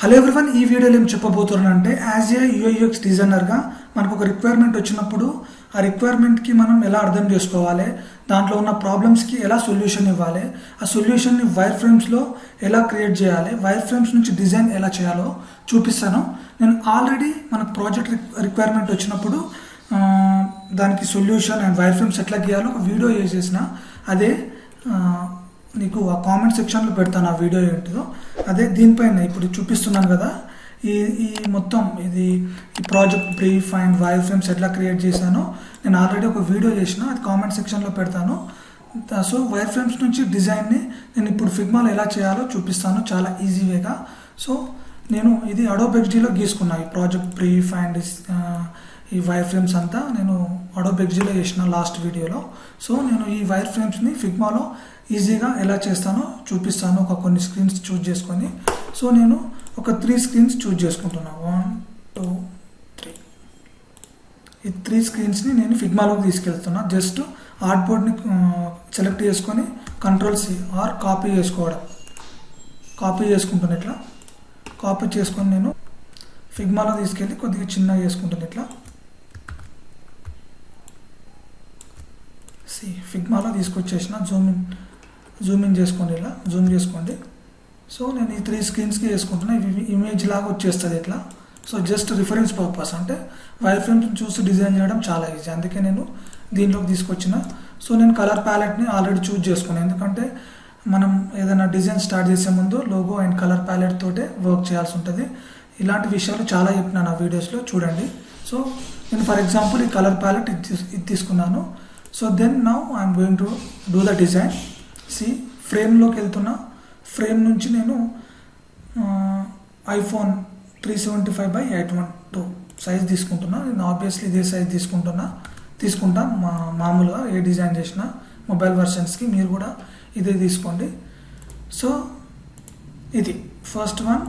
Hello everyone, ఈ వీడియోలో ఏం చెప్పబోతున్నానంటే యాజ్ ఏ యూఐ/యూఎక్స్ డిజైనర్గా మనకు ఒక రిక్వైర్మెంట్ వచ్చినప్పుడు ఆ రిక్వైర్మెంట్కి మనం ఎలా అర్థం చేసుకోవాలి, దాంట్లో ఉన్న ప్రాబ్లమ్స్కి ఎలా సొల్యూషన్ ఇవ్వాలి, ఆ సొల్యూషన్ని వైర్ ఫ్రేమ్స్లో ఎలా క్రియేట్ చేయాలి, వైర్ ఫ్రేమ్స్ నుంచి డిజైన్ ఎలా చేయాలో చూపిస్తాను. నేను ఆల్రెడీ మనకు ప్రాజెక్ట్ రిక్వైర్మెంట్ వచ్చినప్పుడు దానికి సొల్యూషన్ అండ్ వైర్ ఫ్రేమ్స్ ఎట్లా గీయాలో ఒక వీడియో చేసేసిన. అదే నీకు ఆ కామెంట్ సెక్షన్లో పెడతాను ఆ వీడియో ఏంటిదో. అదే దీనిపైన ఇప్పుడు చూపిస్తున్నాను కదా, ఈ మొత్తం ఈ project brief and wire frames ఎట్లా క్రియేట్ చేశానో నేను ఆల్రెడీ ఒక వీడియో చేసిన, అది కామెంట్ సెక్షన్లో పెడతాను. సో వైర్ ఫ్రేమ్స్ నుంచి డిజైన్ని నేను ఇప్పుడు ఫిగ్మాలో ఎలా చేయాలో చూపిస్తాను చాలా ఈజీ వేగా. సో నేను ఇది అడోబ్ XDలో గీసుకున్నా, ఈ ప్రాజెక్ట్ బ్రీఫ్ అండ్ ఈ వైర్ ఫ్రేమ్స్ అంతా నేను అడోబ్ XDలో చేసిన లాస్ట్ వీడియోలో. సో నేను ఈ వైర్ ఫ్రేమ్స్ని ఫిగ్మాలో ఈజీగా ఎలా చేస్తానో చూపిస్తాను, ఒక కొన్ని స్క్రీన్స్ చూజ్ చేసుకొని. సో నేను ఒక 3 స్క్రీన్స్ చూజ్ చేసుకుంటున్నాను, 1 2 3. ఈ 3 స్క్రీన్స్ని నేను ఫిగ్మాలోకి తీసుకెళ్తున్నా. జస్ట్ ఆర్ట్ బోర్డ్ని సెలెక్ట్ చేసుకొని Ctrl+C ఆర్ కాపీ చేసుకుంటున్నాను. ఇట్లా కాపీ చేసుకొని నేను ఫిగ్మాలో తీసుకెళ్ళి కొద్దిగా చిన్నగా చేసుకుంటాను. ఇట్లా ఫిగ్మాలో తీసుకొచ్చేసిన, జూమ్ ఇన్ చేసుకోండి, ఇలా జూమ్ చేసుకోండి. సో నేను ఈ 3 స్క్రీన్స్కి వేసుకుంటున్నా, ఇవి ఇమేజ్ లాగా వచ్చేస్తుంది ఇట్లా. సో జస్ట్ రిఫరెన్స్ పర్పస్, అంటే వైర్ ఫ్రేమ్స్ చూసి డిజైన్ చేయడం చాలా ఈజీ, అందుకే నేను దీంట్లోకి తీసుకొచ్చిన. సో నేను కలర్ ప్యాలెట్ని ఆల్రెడీ చూజ్ చేసుకున్నాను, ఎందుకంటే మనం ఏదైనా డిజైన్ స్టార్ట్ చేసే ముందు లోగో అండ్ కలర్ ప్యాలెట్ తోటే వర్క్ చేయాల్సి ఉంటుంది. ఇలాంటి విషయాలు చాలా చెప్పినా నా వీడియోస్లో చూడండి. సో నేను ఫర్ ఎగ్జాంపుల్ ఈ కలర్ ప్యాలెట్ ఇది తీసుకున్నాను. So then now I'm going to do the design. ఫ్రేమ్లోకి వెళ్తున్నా, ఫ్రేమ్ నుంచి నేను iPhone 375/812 సైజ్ తీసుకుంటున్నా. నేను ఆబ్వియస్లీ ఇదే సైజ్ తీసుకుంటా మామూలుగా ఏ డిజైన్ చేసినా మొబైల్ వర్షన్స్కి మీరు కూడా ఇదే తీసుకోండి. సో ఇది first one,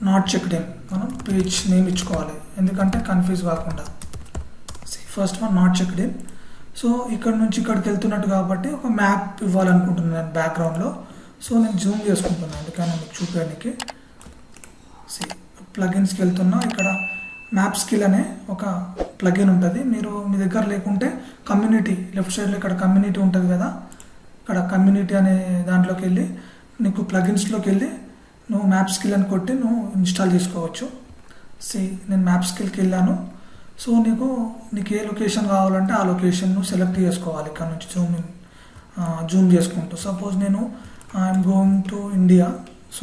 not checked in. మనం పేజ్ నేమ్ ఇచ్చుకోవాలి, ఎందుకంటే కన్ఫ్యూజ్ కాకుండా. First one not checked in. So ఇక్కడ నుంచి ఇక్కడికి వెళ్తున్నట్టు కాబట్టి ఒక మ్యాప్ ఇవ్వాలనుకుంటున్నాను బ్యాక్గ్రౌండ్లో. సో నేను జూమ్ చేసుకుంటున్నాను, ఎందుకన్నా మీకు చూపించడానికి. ప్లగిన్స్కి వెళ్తున్నా, ఇక్కడ మ్యాప్ స్కిల్ అనే ఒక ప్లగిన్ ఉంటుంది. మీరు మీ దగ్గర లేకుంటే కమ్యూనిటీ లెఫ్ట్ సైడ్లో ఇక్కడ కమ్యూనిటీ ఉంటుంది కదా, ఇక్కడ కమ్యూనిటీ అనే దాంట్లోకి వెళ్ళి నీకు ప్లగిన్స్లోకి వెళ్ళి నువ్వు మ్యాప్ స్కిల్ అని కొట్టి నువ్వు ఇన్స్టాల్ చేసుకోవచ్చు. నేను మ్యాప్ స్కిల్కి వెళ్ళాను. సో నీకు ఏ లొకేషన్ కావాలంటే ఆ లొకేషన్ నువ్వు సెలెక్ట్ చేసుకోవాలి ఇక్కడ నుంచి జూమ్ చేసుకుంటూ. సపోజ్ నేను I'm going to India. So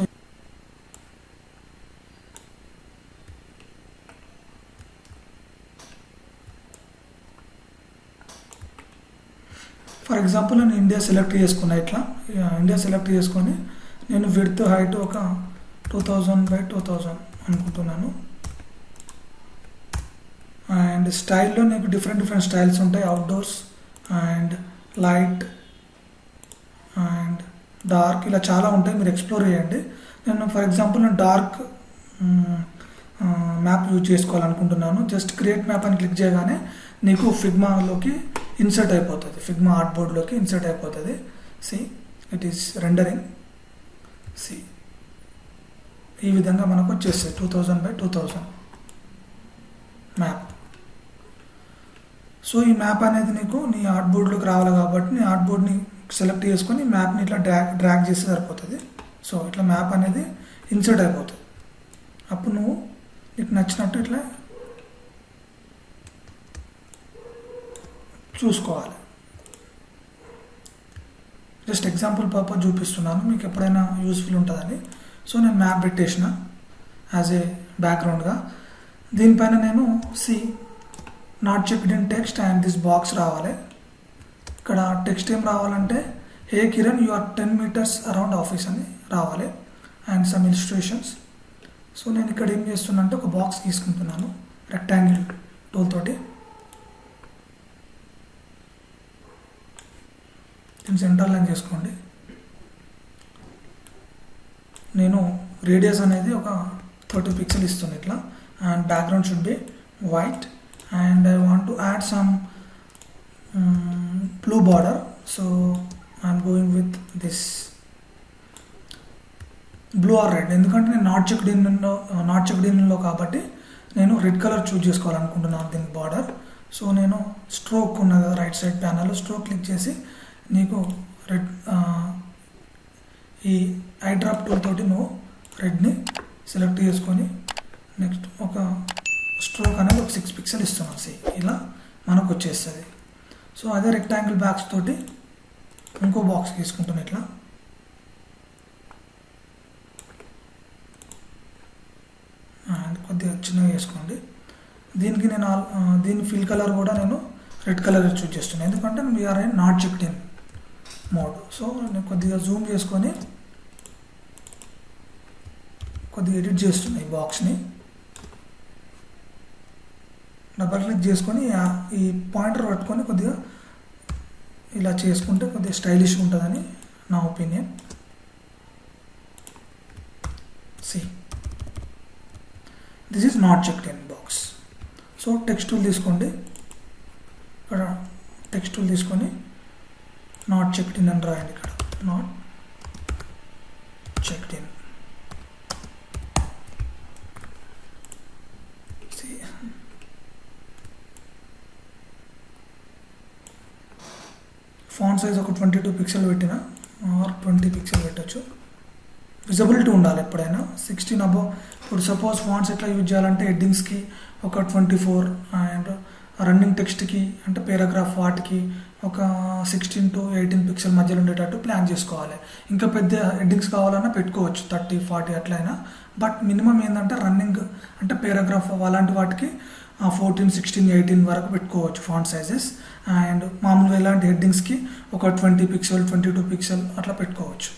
for example నేను ఇండియా సెలెక్ట్ చేసుకున్నా. ఇట్లా ఇండియా సెలెక్ట్ చేసుకొని నేను విడ్త్ హైట్ ఒక 2000/2000 అనుకుంటున్నాను. అండ్ స్టైల్లో నీకు డిఫరెంట్ స్టైల్స్ ఉంటాయి, outdoors and light and dark, ఇలా చాలా ఉంటాయి, మీరు ఎక్స్ప్లోర్ చేయండి. నేను ఫర్ ఎగ్జాంపుల్ నేను డార్క్ మ్యాప్ యూజ్ చేసుకోవాలనుకుంటున్నాను. జస్ట్ క్రియేట్ మ్యాప్ అని క్లిక్ చేయగానే నీకు ఫిగ్మాలోకి ఇన్సర్ట్ అయిపోతుంది, ఫిగ్మా ఆర్ట్ బోర్డ్లోకి ఇన్సర్ట్ అయిపోతుంది. It is rendering. ఈ విధంగా మనకు వచ్చేస్తుంది 2000/2000 మ్యాప్. సో ఈ మ్యాప్ అనేది నీకు నీ ఆర్ట్ బోర్డ్లోకి రావాలి కాబట్టి నీ ఆర్ట్ బోర్డ్ని సెలెక్ట్ చేసుకొని మ్యాప్ని ఇట్లా డ్రాగ్ చేస్తే సరిపోతుంది. సో ఇట్లా మ్యాప్ అనేది ఇన్సర్ట్ అయిపోతుంది. అప్పుడు నువ్వు నీకు నచ్చినట్టు ఇట్లా చూసుకోవాలి. జస్ట్ ఎగ్జాంపుల్ పర్పస్ చూపిస్తున్నాను, మీకు ఎప్పుడైనా యూస్ఫుల్ ఉంటుందని. సో నేను మ్యాప్ పెట్టేసిన యాజ్ ఏ బ్యాక్గ్రౌండ్గా. దీనిపైన నేను not checked in text and this box రావాలి. ఇక్కడ టెక్స్ట్ ఏం రావాలంటే hey Kiran you are 10 meters around office అని రావాలి, అండ్ సమ్ ఇలిస్ట్రేషన్స్. సో నేను ఇక్కడ ఏం చేస్తున్నా అంటే ఒక బాక్స్ తీసుకుంటున్నాను రెక్టాంగిల్ టూల్ తోటి. దీన్ని సెంటర్ లైన్ చేసుకోండి. నేను రేడియస్ అనేది ఒక 30 pixels ఇస్తుంది ఇట్లా, and background should be white. And I want to add some blue border, so I'm going with this. Blue or red, ఎందుకంటే నేను నాట్ చెక్డ్ ఇన్లో కాబట్టి నేను రెడ్ కలర్ చూజ్ చేసుకోవాలనుకుంటున్నాను దీనికి బార్డర్. సో నేను స్ట్రోక్ ఉన్నది కదా right side panel, stroke click చేసి నీకు రెడ్ ఈ ఐ డ్రాప్ టూల్ తోటి నువ్వు రెడ్ని సెలెక్ట్ చేసుకొని నెక్స్ట్ ఒక స్ట్రోక్ అనేది ఒక 6 పిక్సెల్ ఇస్తున్నాం. ఇలా మనకు వచ్చేస్తుంది. సో అదే రెక్టాంగిల్ బాక్స్ తోటి ఇంకో బాక్స్ తీసుకుంటాను ఇట్లా. కొద్దిగా చిన్నగా వేసుకోండి. దీనికి నేను దీని ఫిల్ కలర్ కూడా నేను రెడ్ కలర్ చూజ్ చేస్తున్నాను, ఎందుకంటే we're in not checked in mode. So నేను కొద్దిగా జూమ్ చేసుకొని కొద్దిగా ఎడిట్ చేస్తున్నాను ఈ బాక్స్ని. డబల్ క్లిక్ చేసుకొని ఈ పాయింటర్ పట్టుకొని కొద్దిగా ఇలా చేసుకుంటే కొద్దిగా స్టైలిష్ ఉంటుందని నా opinion. This is not checked in box. So text tool తీసుకోండి, ఇక్కడ టెక్స్ట్ టూల్ తీసుకొని నాట్ చెక్డ్ ఇన్ అని రాయండి. ఇక్కడ not checked in. Font size ఒక 22 పిక్సెల్ పెట్టిన ఆర్ 20 పిక్సెల్ పెట్టచ్చు. విజిబిలిటీ ఉండాలి ఎప్పుడైనా 16 అబోవ్. ఇప్పుడు సపోజ్ ఫాంట్స్ ఎట్లా యూజ్ చేయాలంటే హెడ్డింగ్స్కి ఒక 24 అండ్ రన్నింగ్ టెక్స్ట్కి అంటే పేరాగ్రాఫ్ వాటికి ఒక 16 to 18 పిక్సెల్ మధ్యలో ఉండేటట్టు ప్లాన్ చేసుకోవాలి. ఇంకా పెద్ద హెడ్డింగ్స్ కావాలన్నా పెట్టుకోవచ్చు 30, 40 అట్లయినా. బట్ మినిమం ఏంటంటే రన్నింగ్ అంటే పేరాగ్రాఫ్ అలాంటి వాటికి 14, 16, 18 వరకు పెట్టుకోవచ్చు ఫాంట్ సైజెస్. అండ్ మామూలుగా ఇలాంటి హెడ్డింగ్స్కి ఒక 20 పిక్సెల్ 22 పిక్సెల్ అట్లా పెట్టుకోవచ్చు.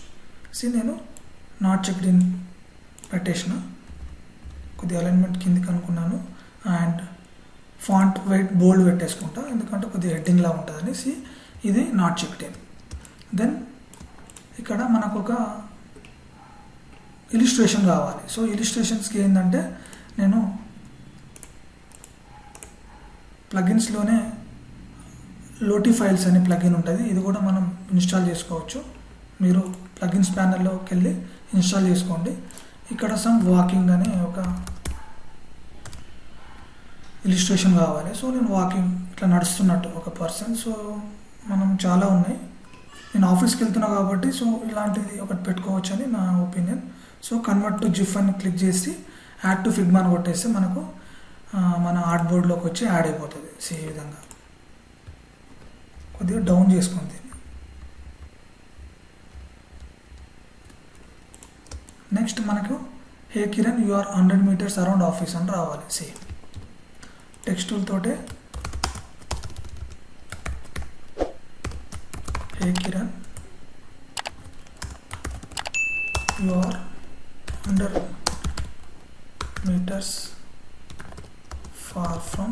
నేను నాట్ చెక్డ్ ఇన్ పెట్టేసిన, కొద్దిగా అలైన్మెంట్ కిందికి అనుకున్నాను. అండ్ ఫాంట్ వెయిట్ బోల్డ్ పెట్టేసుకుంటా, ఎందుకంటే కొద్దిగా హెడ్డింగ్లా ఉంటుందని. ఇది నాట్ చెక్డ్ ఇన్. దెన్ ఇక్కడ మనకు ఒక ఇలిస్ట్రేషన్ కావాలి. సో ఇలిస్ట్రేషన్స్కి ఏంటంటే నేను ప్లగిన్స్లోనే లోటీ ఫైల్స్ అనే ప్లగిన్ ఉంటుంది, ఇది కూడా మనం ఇన్స్టాల్ చేసుకోవచ్చు. మీరు ప్లగిన్స్ ప్యానల్లోకి వెళ్ళి ఇన్స్టాల్ చేసుకోండి. ఇక్కడ సమ్ వాకింగ్ అనే ఒక ఇలిస్ట్రేషన్ కావాలి. సో నేను వాకింగ్ ఇట్లా నడుస్తున్నట్టు ఒక పర్సన్. సో మనం చాలా ఉన్నాయి, నేను ఆఫీస్కి వెళ్తున్నా కాబట్టి సో ఇలాంటిది ఒకటి పెట్టుకోవచ్చు అని నా opinion. So convert to GIF అని క్లిక్ చేసి యాడ్ టు ఫిగ్మా అని కొట్టేస్తే మనకు మన ఆర్ట్ బోర్డ్లోకి వచ్చి యాడ్ అయిపోతుంది. ఈ విధంగా కొద్దిగా డౌన్ చేసుకోండి. నెక్స్ట్ మనకు hey Kiran you are 100 metres around office అని రావాలి. టెక్స్ట్ టూల్ తోటే hey Kiran you are 100 meters far from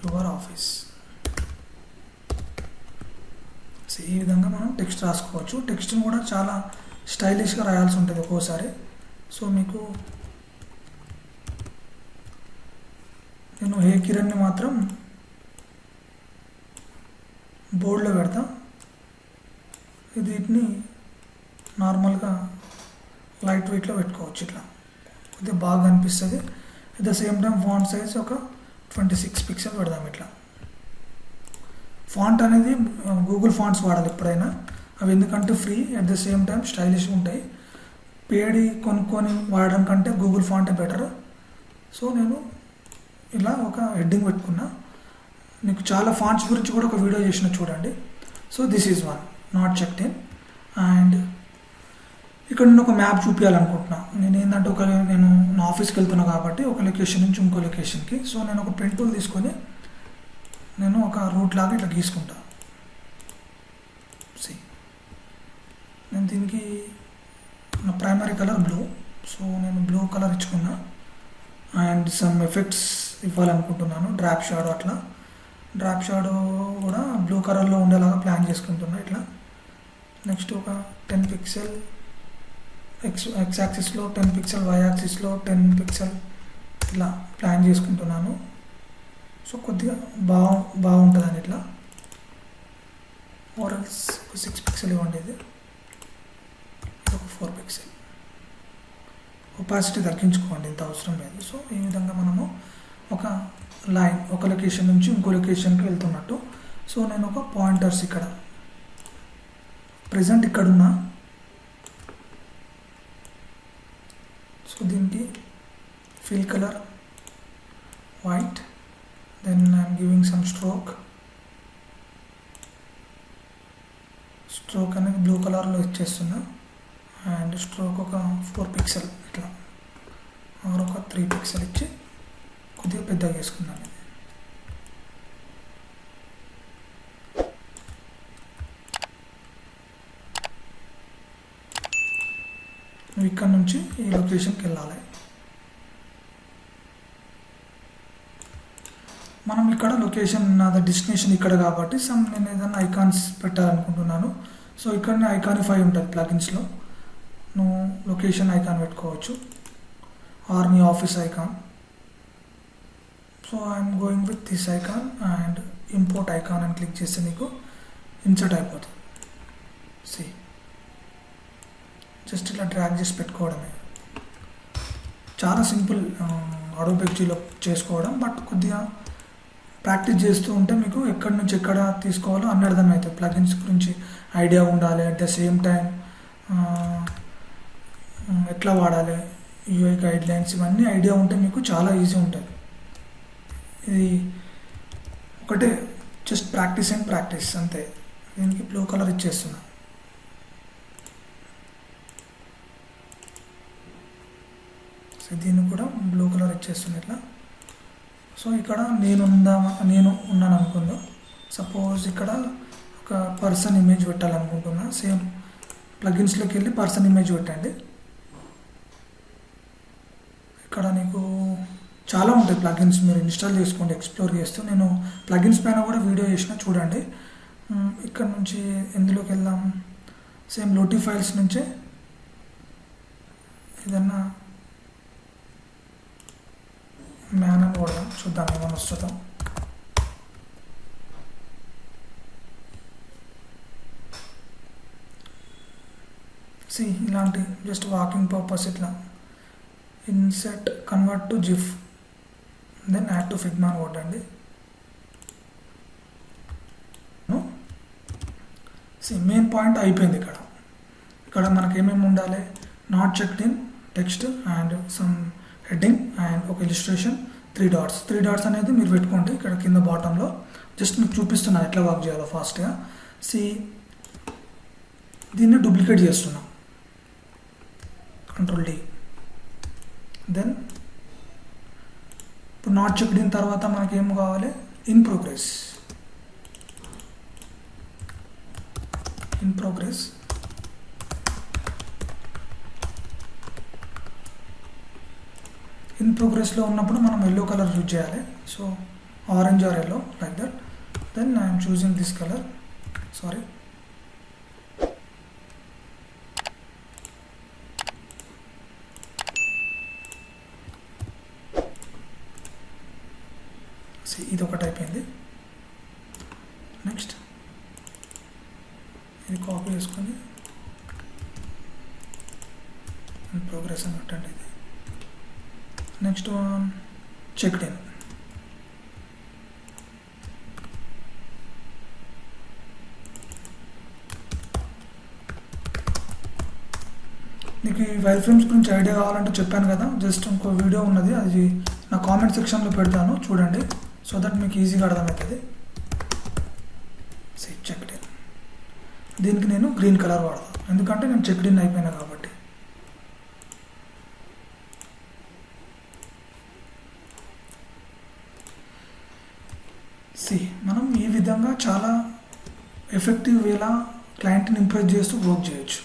your office. ఈ విధంగా మనం టెక్స్ట్ రాసుకోవచ్చు. టెక్స్ట్ని కూడా చాలా స్టైలిష్గా రాయాల్సి ఉంటుంది ఒక్కోసారి. సో మీకు నేను హే కిరణ్ని మాత్రం బోర్డ్లో పెడతా. వీటిని నార్మల్గా లైట్ వెయిట్లో పెట్టుకోవచ్చు, ఇట్లా కొద్దిగా బాగా అనిపిస్తుంది. At the same time font size ఒక 26 పిక్సెల్ పెడదాం. ఇట్లా ఫాంట్ అనేది గూగుల్ ఫాంట్స్ వాడాలి ఎప్పుడైనా, అవి ఎందుకంటే free, at the same time స్టైలిష్గా ఉంటాయి. పేడి కొనుక్కొని వాడడం కంటే గూగుల్ ఫాంటే బెటర్. సో నేను ఇలా ఒక హెడ్డింగ్ పెట్టుకున్నా. మీకు చాలా ఫాంట్స్ గురించి కూడా ఒక వీడియో చేసిన చూడండి. So this is one not checked in. And ఇక్కడ నేను ఒక మ్యాప్ చూపించాలనుకుంటున్నా. నేను ఏంటంటే నేను నా ఆఫీస్కి వెళ్తున్నా కాబట్టి ఒక లొకేషన్ నుంచి ఇంకో లొకేషన్కి. సో నేను ఒక పెన్ టూల్ తీసుకొని నేను ఒక రూట్ లాగా ఇట్లా గీసుకుంటా. నేను దీనికి నా ప్రైమరీ కలర్ బ్లూ, సో నేను బ్లూ కలర్ ఇచ్చుకున్నా. అండ్ సమ్ ఎఫెక్ట్స్ ఇవ్వాలనుకుంటున్నాను, డ్రాప్ షాడో అట్లా. డ్రాప్ షాడో కూడా బ్లూ కలర్లో ఉండేలాగా ప్లాన్ చేసుకుంటున్నా ఇట్లా. నెక్స్ట్ ఒక 10 పిక్సెల్ ఎక్స్ యాక్సిస్లో 10 పిక్సెల్, వై యాక్సిస్లో 10 పిక్సెల్ ఇలా ప్లాన్ చేసుకుంటున్నాను. సో కొద్దిగా బాగుంటుందని ఇట్లా. ఓరల్స్ 6 పిక్సెల్ ఇవ్వండి. ఇది ఒక 4 పిక్సెల్. ఒపాసిటీ తగ్గించుకోండి, ఇంత అవసరం లేదు. సో ఈ విధంగా మనము ఒక లైన్ ఒక లొకేషన్ నుంచి ఇంకో లొకేషన్కి వెళ్తున్నట్టు. సో నేను ఒక పాయింటర్స్ ఇక్కడ ప్రజెంట్ ఇక్కడున్నా. సో దీనికి fill colour white, then I'm giving some stroke అనేది బ్లూ కలర్లో ఇచ్చేస్తున్నా. అండ్ స్ట్రోక్ ఒక 4 పిక్సెల్ ఇట్లా ఆర్ ఒక 3 పిక్సెల్ ఇచ్చి కొద్దిగా పెద్దగా వేసుకున్నాను. నువ్వు ఇక్కడ నుంచి ఈ లొకేషన్కి వెళ్ళాలి. మనం ఇక్కడ లొకేషన్ నాది డెస్టినేషన్ ఇక్కడ కాబట్టి నేను ఏదైనా ఐకాన్స్ పెట్టాలనుకుంటున్నాను. సో ఇక్కడనే ఐకానిఫై ఉంటుంది ప్లగిన్స్లో. నువ్వు లొకేషన్ ఐకాన్ పెట్టుకోవచ్చు ఆర్ నీ office icon. So I'm going with this icon and import icon అని క్లిక్ చేస్తే నీకు ఇన్సర్ట్ అయిపోతుంది. సి జస్ట్ ఇలా డ్రాగ్ చేసి పెట్టుకోవడమే. చాలా సింపుల్ అడోబ్ ఎక్స్డీలో చేసుకోవడం, బట్ కొద్దిగా ప్రాక్టీస్ చేస్తూ ఉంటే మీకు ఎక్కడి నుంచి ఎక్కడ తీసుకోవాలో అన్ని అర్థమవుతాయి. ప్లగిన్స్ గురించి ఐడియా ఉండాలి, అట్ ద సేమ్ టైం ఎట్లా వాడాలి, యూఐ గైడ్ లైన్స్ ఇవన్నీ ఐడియా ఉంటే మీకు చాలా ఈజీ ఉంటుంది. ఇది ఒకటే జస్ట్ ప్రాక్టీస్ అండ్ ప్రాక్టీస్ అంతే. దీనికి బ్లూ కలర్ ఇచ్చేస్తున్నా. సో దీన్ని కూడా బ్లూ కలర్ ఇచ్చేస్తున్నా ఇట్లా. సో ఇక్కడ నేను ఉన్నాను అనుకుందాం. సపోజ్ ఇక్కడ ఒక పర్సన్ ఇమేజ్ పెట్టాలనుకుంటున్నా. సేమ్ ప్లగిన్స్లోకి వెళ్ళి పర్సన్ ఇమేజ్ పెట్టండి. ఇక్కడ నీకు చాలా ఉంటాయి ప్లగిన్స్, మీరు ఇన్స్టాల్ చేసుకోండి ఎక్స్ప్లోర్ చేస్తూ. నేను ప్లగిన్స్ పైన కూడా వీడియో చేసిన, చూడండి. ఇక్కడ నుంచి ఎందులోకి వెళ్దాం, సేమ్ లోటీ ఫైల్స్ నుంచే ఏదన్నా మ్యాన్ అని కూడా చూద్దాం ఏమైనా వస్తుందో. సి ఇలాంటి జస్ట్ వాకింగ్ పర్పస్ ఇట్లా inset convert to GIF then add to Figma అని కొట్టండి. సి మెయిన్ పాయింట్ అయిపోయింది. ఇక్కడ మనకి ఏమేమి ఉండాలి, not checked in text and some heading and ఒక ఇలిస్ట్రేషన్, 3 డాట్స్. 3 డాట్స్ అనేది మీరు పెట్టుకోండి ఇక్కడ కింద బాటంలో. జస్ట్ మీకు చూపిస్తున్నాను ఎట్లా వర్క్ చేయాలో ఫాస్ట్గా. సి దీన్ని డూప్లికేట్ చేస్తున్నాం, Ctrl D. దెన్ ఇప్పుడు నాట్ చెక్డ్ ఇన్ తర్వాత మనకి ఏం కావాలి, ఇన్ ప్రోగ్రెస్. ఇన్ ప్రోగ్రెస్లో ఉన్నప్పుడు మనం ఎల్లో కలర్ యూజ్ చేయాలి. So orange or yellow like that. Then I'm choosing this colour, sorry. ఇది ఒకటి అయిపోయింది. నెక్స్ట్ ఇది కాపీ చేసుకొని ప్రోగ్రెస్ అని పెట్టండి. ఇది నెక్స్ట్ వన్ చెక్డ్ ఇన్. నీకు ఈ వైర్ ఫ్రేమ్స్ గురించి ఐడియా కావాలంటే చెప్పాను కదా, జస్ట్ ఇంకో వీడియో ఉన్నది, అది నా కామెంట్ సెక్షన్లో పెడతాను, చూడండి. సో దట్ మీకు ఈజీగా అర్థమవుతుంది. Checked in. దీనికి నేను గ్రీన్ కలర్ వాడతాను, ఎందుకంటే నేను చెక్డ్ ఇన్ అయిపోయినా కాబట్టి. మనం ఈ విధంగా చాలా ఎఫెక్టివ్ వేలా క్లయింట్ని ఇంప్రెస్ చేస్తూ వర్క్ చేయొచ్చు.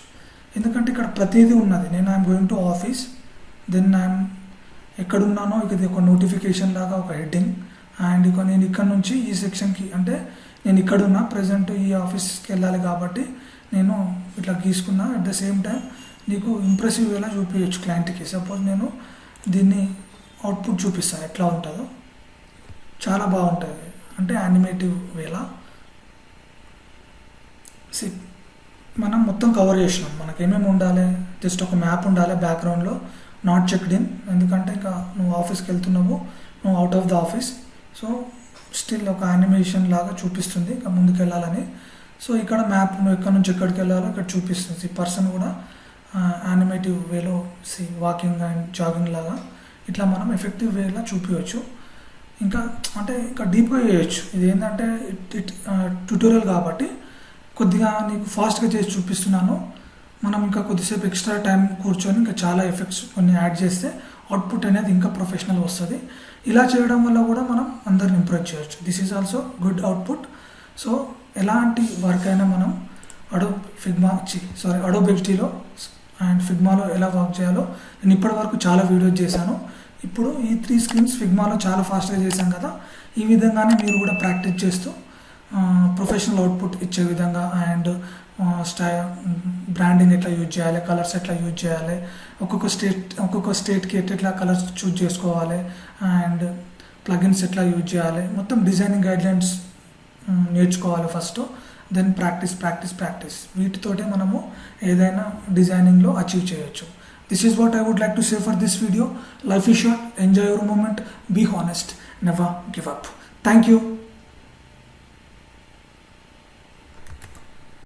ఎందుకంటే ఇక్కడ ప్రతిదీ ఉన్నది. నేను I'm going to office, then I'm ఎక్కడున్నానో ఇది ఒక నోటిఫికేషన్ లాగా ఒక హెడ్డింగ్, అండ్ ఇక నేను ఇక్కడ నుంచి ఈ సెక్షన్కి, అంటే నేను ఇక్కడున్నా ప్రజెంట్ ఈ ఆఫీస్కి వెళ్ళాలి కాబట్టి నేను ఇట్లా గీసుకున్నా. అట్ ద సేమ్ టైం నీకు ఇంప్రెసివ్ వేలా చూపించచ్చు క్లయింట్కి. సపోజ్ నేను దీన్ని అవుట్పుట్ చూపిస్తాను ఎట్లా ఉంటుందో, చాలా బాగుంటుంది, అంటే యానిమేటివ్ వేలా. మనం మొత్తం కవర్ చేసినాం. మనకి ఏమేమి ఉండాలి, జస్ట్ ఒక మ్యాప్ ఉండాలి బ్యాక్గ్రౌండ్లో, నాట్ చెక్డ్ ఇన్, ఎందుకంటే ఇంకా నువ్వు ఆఫీస్కి వెళ్తున్నావు, నువ్వు out of the office, so still ఒక యానిమేషన్ లాగా చూపిస్తుంది ఇంకా ముందుకు వెళ్ళాలని. సో ఇక్కడ మ్యాప్ నువ్వు ఎక్కడి నుంచి ఎక్కడికి వెళ్ళాలో ఇక్కడ చూపిస్తుంది. ఈ పర్సన్ కూడా యానిమేటివ్ వేలో వాకింగ్ అండ్ జాగింగ్ లాగా ఇట్లా మనం ఎఫెక్టివ్ వేలా చూపించవచ్చు. ఇంకా అంటే ఇంకా డీప్గా చేయొచ్చు. ఇది ఏంటంటే ట్యూటోరియల్ కాబట్టి కొద్దిగా నీకు ఫాస్ట్గా చేసి చూపిస్తున్నాను. మనం ఇంకా కొద్దిసేపు ఎక్స్ట్రా టైం కూర్చొని ఇంకా చాలా ఎఫెక్ట్స్ కొన్ని యాడ్ చేస్తే అవుట్పుట్ అనేది ఇంకా ప్రొఫెషనల్ వస్తుంది. ఇలా చేయడం వల్ల కూడా మనం అందరిని ఇంప్రూవ్ చేయొచ్చు. This is also good output. So ఎలాంటి వర్క్ అయినా మనం అడోబ్ XDలో అండ్ ఫిగ్మాలో ఎలా వర్క్ చేయాలో నేను ఇప్పటివరకు చాలా వీడియోస్ చేశాను. ఇప్పుడు ఈ 3 స్క్రీన్స్ ఫిగ్మాలో చాలా ఫాస్ట్గా చేశాం కదా, ఈ విధంగానే మీరు కూడా ప్రాక్టీస్ చేస్తూ ప్రొఫెషనల్ అవుట్పుట్ ఇచ్చే విధంగా అండ్ బ్రాండింగ్ ఎట్లా యూజ్ చేయాలి, కలర్స్ ఎట్లా యూజ్ చేయాలి, ఒక్కొక్క స్టేట్కి ఎట్లా కలర్స్ చూజ్ చేసుకోవాలి అండ్ ప్లగిన్స్ ఎట్లా యూజ్ చేయాలి, మొత్తం డిజైనింగ్ గైడ్లైన్స్ నేర్చుకోవాలి ఫస్ట్. దెన్ ప్రాక్టీస్ వీటితోటే మనము ఏదైనా డిజైనింగ్లో అచీవ్ చేయొచ్చు. This is what I would like to say for this video. Life is short, enjoy your moment, be honest, never give up. Thank you.